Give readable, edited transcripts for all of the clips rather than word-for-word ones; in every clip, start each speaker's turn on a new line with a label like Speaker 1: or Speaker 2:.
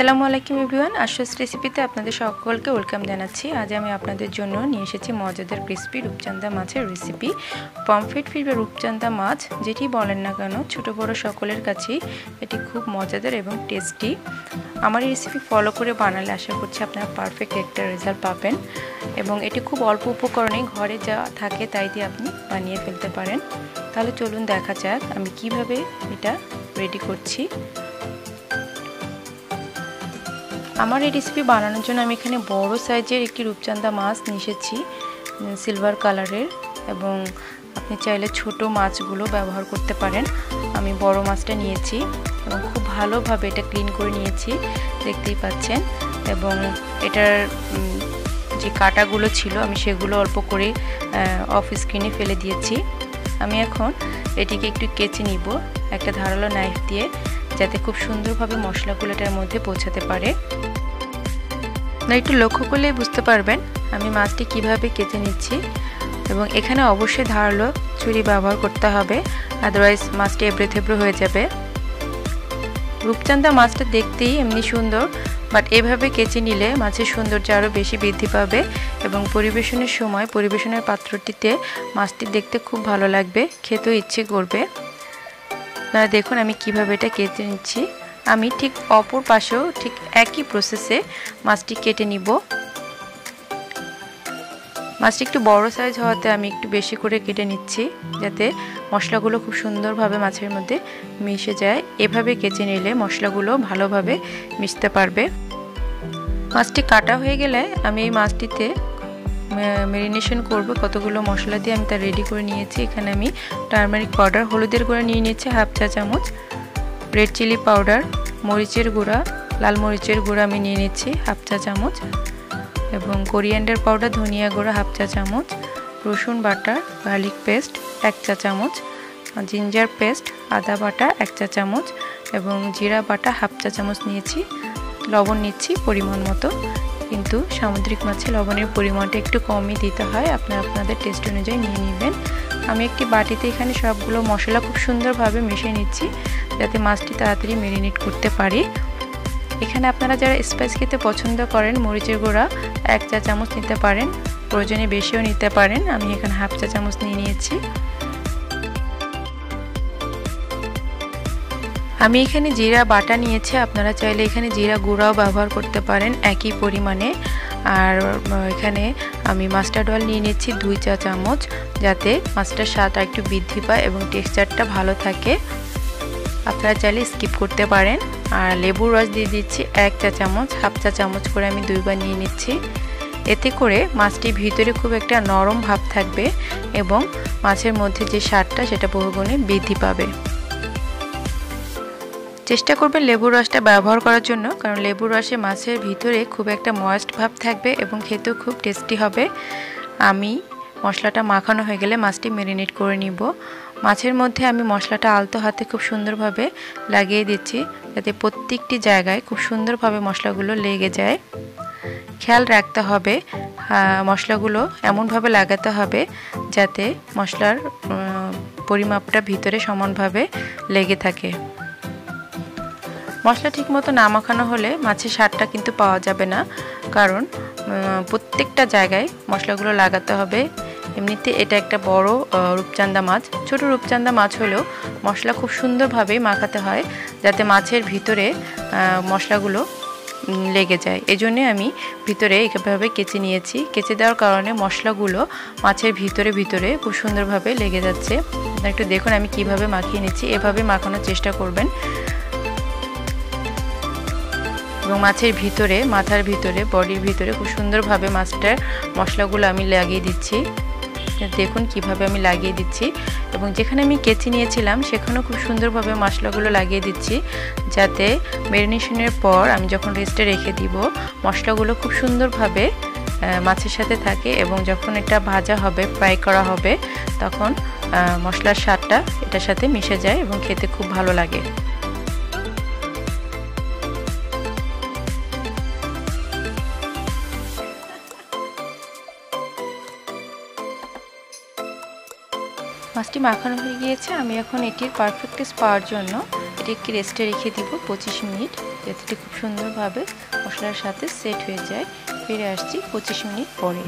Speaker 1: আসসালামু আলাইকুম এভরিওয়ান, আশুরাস রেসিপিতে আপনাদের সকলকে ওয়েলকাম জানাচ্ছি। আজ আমি আপনাদের জন্য নিয়ে এসেছি মজাদার ক্রিস্পি রূপচান্দা মাছের রেসিপি। পমফ্রেট ফিশ বা রূপচান্দা মাছ যেটি বলেন না কেন, ছোট বড় সকলের কাছেই এটি খুব মজাদার এবং টেস্টি। আমার এই রেসিপি ফলো করে বানালে আশা করছি আপনারা পারফেক্ট একটা রেজাল্ট পাবেন এবং এটি খুব অল্প উপকরণে ঘরে যা থাকে তাই দিয়ে আপনি বানিয়ে ফেলতে পারেন। তাহলে চলুন দেখা যাক আমি কিভাবে এটা রেডি করছি। আমার এই রেসিপি বানানোর জন্য আমি এখানে বড় সাইজের একটি রূপচান্দা মাছ নিয়ে এসেছি, সিলভার কালারের, এবং আপনি চাইলে ছোট মাছগুলো ব্যবহার করতে পারেন। আমি বড় মাছটা নিয়েছি এবং খুব ভালোভাবে এটা ক্লিন করে নিয়েছি, দেখতেই পাচ্ছেন। এবং এটার যে কাঁটাগুলো ছিল আমি সেগুলো অল্প করে অফ স্ক্রিনে ফেলে দিয়েছি। আমি এখন এটিকে একটু কেচে নিব একটা ধারালো নাইফ দিয়ে, যাতে খুব সুন্দরভাবে মশলাগুলো এটার মধ্যে পৌঁছাতে পারে। না একটু লক্ষ্য করলে বুঝতে পারবেন আমি মাছটি কিভাবে কেটে নিচ্ছি। এবং এখানে অবশ্যই ধারালো ছুরি ব্যবহার করতে হবে, আদারওয়াইজ মাছটি এবড়ো থেবড়ো হয়ে যাবে। রূপচান্দা মাছটা দেখতেই এমনি সুন্দর, বাট এভাবে কেচে নিলে মাছের সৌন্দর্য আরও বেশি বৃদ্ধি পাবে এবং পরিবেশনের সময় পরিবেশনের পাত্রটিতে মাছটি দেখতে খুব ভালো লাগবে, খেতেও ইচ্ছে করবে। আপনারা দেখুন আমি কিভাবে এটা কেটে নিচ্ছি। আমি ঠিক অপর পাশেও ঠিক একই প্রসেসে মাছটি কেটে নিব। মাছটি একটু বড় সাইজ হওয়াতে আমি একটু বেশি করে কেটে নিচ্ছি, যাতে মশলাগুলো খুব সুন্দরভাবে মাছের মধ্যে মিশে যায়। এভাবে কেটে নিলে মশলাগুলো ভালোভাবে মিশতে পারবে। মাছটি কাটা হয়ে গেলে আমি এই মাছটিতে ম্যারিনেশন করব কতগুলো মশলা দিয়ে আমি তা রেডি করে নিয়েছি। এখানে আমি টারমারিক পাউডার হলুদের গুঁড়া নিয়ে নিয়েছি হাফ চা চামচ, রেড চিলি পাউডার, মরিচের গুঁড়া, লাল মরিচের গুঁড়া আমি নিয়ে নিচ্ছি হাফ চা চামচ, এবং কোরিয়েন্ডার পাউডার ধনিয়া গুঁড়া হাফ চা চামচ, রসুন বাটা গার্লিক পেস্ট 1 চা চামচ, জিঞ্জার পেস্ট আদা বাটা 1 চা চামচ, এবং জিরা বাটা হাফ চা চামচ নিয়েছি। লবণ নিচ্ছি পরিমাণ মতো, কিন্তু সামুদ্রিক মাছে লবণের পরিমাণটা একটু কমই দিতে হয়, আপনারা আপনাদের টেস্ট অনুযায়ী নিয়ে নেবেন। আমি একটি বাটিতে এখানে সবগুলো মশলা খুব সুন্দরভাবে মিশিয়ে নিচ্ছি, যাতে মাছটি তাড়াতাড়ি ম্যারিনেট করতে পারি। এখানে আপনারা যারা স্পাইস খেতে পছন্দ করেন মরিচের গুঁড়া 1 চা চামচ নিতে পারেন, প্রয়োজনে বেশিও নিতে পারেন। আমি এখানে হাফ চা চামচ নিয়ে নিয়েছি। আমি এখানে জিরা বাটা নিয়েছি, আপনারা চাইলে এখানে জিরা গুঁড়াও ব্যবহার করতে পারেন একই পরিমাণে। আর এখানে আমি মাস্টার্ড অয়েল নিয়ে নিচ্ছি 2 চা চামচ, যাতে মাছটার স্বাদ একটু বৃদ্ধি পায় এবং টেক্সচারটা ভালো থাকে। আপনারা চাইলে স্কিপ করতে পারেন। আর লেবুর রস দিয়ে দিচ্ছি 1 চা চামচ, হাফ চা চামচ করে আমি 2বার নিয়ে নিচ্ছি। এতে করে মাছটির ভিতরে খুব একটা নরম ভাব থাকবে এবং মাছের মধ্যে যে স্বাদটা সেটা বহুগুণে বৃদ্ধি পাবে। চেষ্টা করবেন লেবুর রসটা ব্যবহার করার জন্য, কারণ লেবুর রসে মাছের ভিতরে খুব একটা ময়েস্ট ভাব থাকবে এবং খেতেও খুব টেস্টি হবে। আমি মশলাটা মাখানো হয়ে গেলে মাছটি ম্যারিনেট করে নিব। মাছের মধ্যে আমি মশলাটা আলতো হাতে খুব সুন্দরভাবে লাগিয়ে দিচ্ছি, যাতে প্রত্যেকটি জায়গায় খুব সুন্দরভাবে মশলাগুলো লেগে যায়। খেয়াল রাখতে হবে মশলাগুলো এমনভাবে লাগাতে হবে যাতে মশলার পরিমাপটা ভিতরে সমানভাবে লেগে থাকে। মশলা ঠিকমতো না মাখানো হলে মাছের স্বাদটা কিন্তু পাওয়া যাবে না, কারণ প্রত্যেকটা জায়গায় মশলাগুলো লাগাতে হবে। এমনিতে এটা একটা বড় রূপচান্দা মাছ, ছোট রূপচান্দা মাছ হলেও মশলা খুব সুন্দরভাবে মাখাতে হয়, যাতে মাছের ভিতরে মশলাগুলো লেগে যায়। এজন্য আমি ভিতরে এভাবে কেচে নিয়েছি। কেচে দেওয়ার কারণে মশলাগুলো মাছের ভিতরে ভিতরে খুব সুন্দরভাবে লেগে যাচ্ছে। একটু দেখুন আমি কিভাবে মাখিয়ে নিচ্ছি, এভাবে মাখানোর চেষ্টা করবেন। এবং মাছের ভিতরে, মাথার ভিতরে, বডির ভিতরে খুব সুন্দরভাবে মাছটার মশলাগুলো আমি লাগিয়ে দিচ্ছি। দেখুন কিভাবে আমি লাগিয়ে দিচ্ছি, এবং যেখানে আমি কেচে নিয়েছিলাম সেখানেও খুব সুন্দরভাবে মশলাগুলো লাগিয়ে দিচ্ছি, যাতে ম্যারিনেশনের পর আমি যখন রেস্টে রেখে দিব মশলাগুলো খুব সুন্দরভাবে মাছের সাথে থাকে, এবং যখন এটা ভাজা হবে, ফ্রাই করা হবে, তখন মশলার স্বাদটা এটার সাথে মিশে যায় এবং খেতে খুব ভালো লাগে। মাছটি মাখানো হয়ে গিয়েছে। আমি এখন এটির পারফেক্ট টেস্ট পাওয়ার জন্য এটাকে রেস্টে রেখে দিব 25 মিনিট, যাতে এটা খুব সুন্দরভাবে মশলার সাথে সেট হয়ে যায়। ফিরে আসছি 25 মিনিট পরে।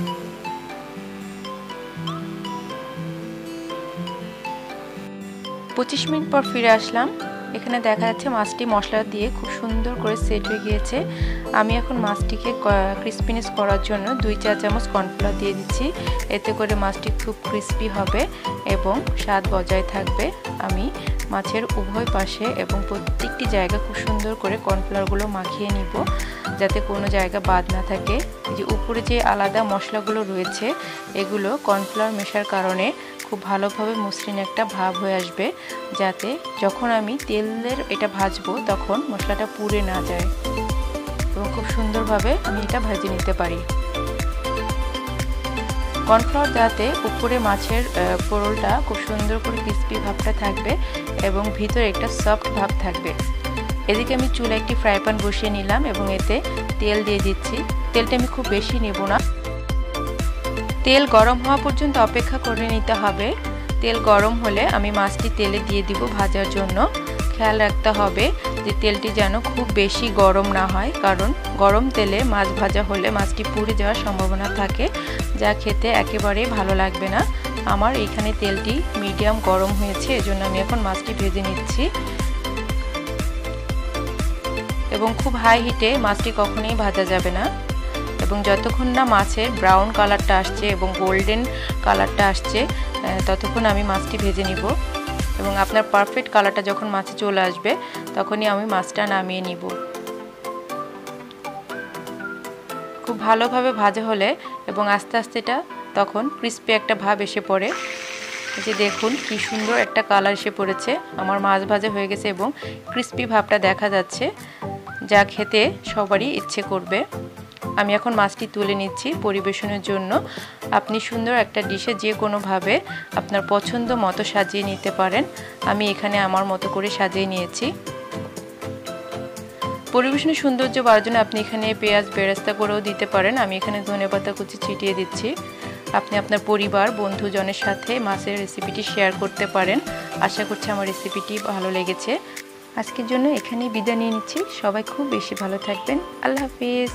Speaker 1: 25 মিনিট পর ফিরে আসলাম। এখানে দেখা যাচ্ছে মাছটি মশলা দিয়ে খুব সুন্দর করে সেট হয়ে গিয়েছে। আমি এখন মাছটিকে ক্রিস্পিনেস করার জন্য 2 চা চামচ কর্নফ্লাওয়ার দিয়ে দিচ্ছি। এতে করে মাছটি খুব ক্রিস্পি হবে এবং স্বাদ বজায় থাকবে। আমি মাছের উভয় পাশে এবং প্রত্যেকটি জায়গা খুব সুন্দর করে কর্নফ্লাওয়ারগুলো মাখিয়ে নিব, যাতে কোনো জায়গা বাদ না থাকে। এই যে উপরে যে আলাদা মশলাগুলো রয়েছে, এগুলো কর্নফ্লাওয়ার মেশার কারণে খুব ভালোভাবে মসৃণ একটা ভাব হয়ে আসবে, যাতে যখন আমি তেলের এটা ভাজবো তখন মশলাটা পুড়ে না যায় এবং খুব সুন্দরভাবে আমি এটা ভেজে নিতে পারি। কর্নফ্লাওয়ার দেওয়াতে উপরে মাছের পোড়লটা খুব সুন্দর করে ক্রিস্পি ভাবটা থাকবে এবং ভিতরে একটা সফট ভাব থাকবে। এদিকে আমি চুলায় একটি ফ্রাই প্যান বসিয়ে নিলাম এবং এতে তেল দিয়ে দিচ্ছি। তেলটা আমি খুব বেশি নেব না, তেল গরম হওয়া পর্যন্ত অপেক্ষা করে নিতে হবে। তেল গরম হলে আমি মাছটি তেলে দিয়ে দিব ভাজার জন্য। খেয়াল রাখতে হবে যে তেলটি যেন খুব বেশি গরম না হয়, কারণ গরম তেলে মাছ ভাজা হলে মাছটি পুড়ে যাওয়ার সম্ভাবনা থাকে, যা খেতে একেবারেই ভালো লাগবে না। আমার এখানে তেলটি মিডিয়াম গরম হয়েছে, এজন্য আমি এখন মাছটি ভেজে নিচ্ছি। এবং খুব হাই হিটে মাছটি কখনোই ভাজা যাবে না, এবং যতক্ষণ না মাছের ব্রাউন কালারটা আসছে এবং গোল্ডেন কালারটা আসছে ততক্ষণ আমি মাছটি ভেজে নিব। এবং আপনার পারফেক্ট কালারটা যখন মাছে চলে আসবে তখনই আমি মাছটা নামিয়ে নিব। খুব ভালোভাবে ভাজা হলে এবং আস্তে আস্তে এটা তখন ক্রিস্পি একটা ভাব এসে পড়ে। এই যে দেখুন কি সুন্দর একটা কালার এসে পড়েছে, আমার মাছ ভাজা হয়ে গেছে এবং ক্রিস্পি ভাবটা দেখা যাচ্ছে, যা খেতে সবারই ইচ্ছে করবে। আমি এখন মাছটি তুলে নিচ্ছি পরিবেশনের জন্য। আপনি সুন্দর একটা ডিশে যে কোনোভাবে আপনার পছন্দ মতো সাজিয়ে নিতে পারেন। আমি এখানে আমার মতো করে সাজিয়ে নিয়েছি। পরিবেশনের সৌন্দর্য বাড়ার জন্য আপনি এখানে পেঁয়াজ বেরেস্তা করেও দিতে পারেন। আমি এখানে ধনেপাতা কুচি ছিটিয়ে দিচ্ছি। আপনি আপনার পরিবার বন্ধুজনের সাথে মাছের রেসিপিটি শেয়ার করতে পারেন। আশা করছি আমার রেসিপিটি ভালো লেগেছে। আজকের জন্য এখানেই বিদায় নিয়ে নিচ্ছি। সবাই খুব বেশি ভালো থাকবেন। আল্লাহ হাফিজ।